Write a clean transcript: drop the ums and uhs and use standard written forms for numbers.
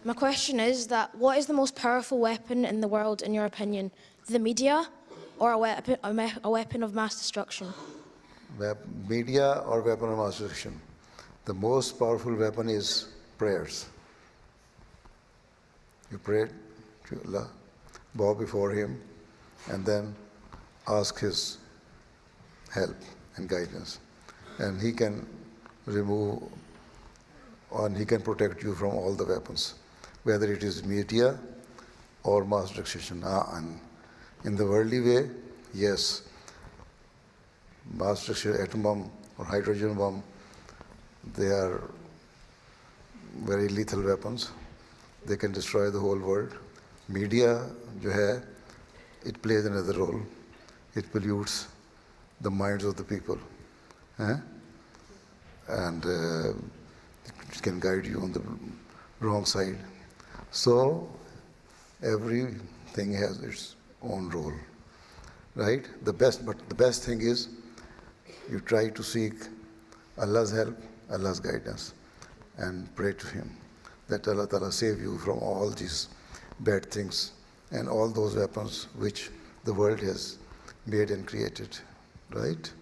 My question is that what is the most powerful weapon in the world, in your opinion? The media or a weapon of mass destruction? Media or weapon of mass destruction? The most powerful weapon is prayers. You pray to Allah, bow before Him, and then ask His help and guidance. And He can remove and He can protect you from all the weapons, whether it is media or mass destruction. And in the worldly way, yes, mass destruction, atom bomb or hydrogen bomb, they are very lethal weapons. They can destroy the whole world. Media, jo hai, it plays another role. It pollutes the minds of the people. And it can guide you on the wrong side. So everything has its own role, right? But the best thing is you try to seek Allah's help, Allah's guidance, and pray to Him that Allah Ta'ala save you from all these bad things and all those weapons which the world has made and created, right?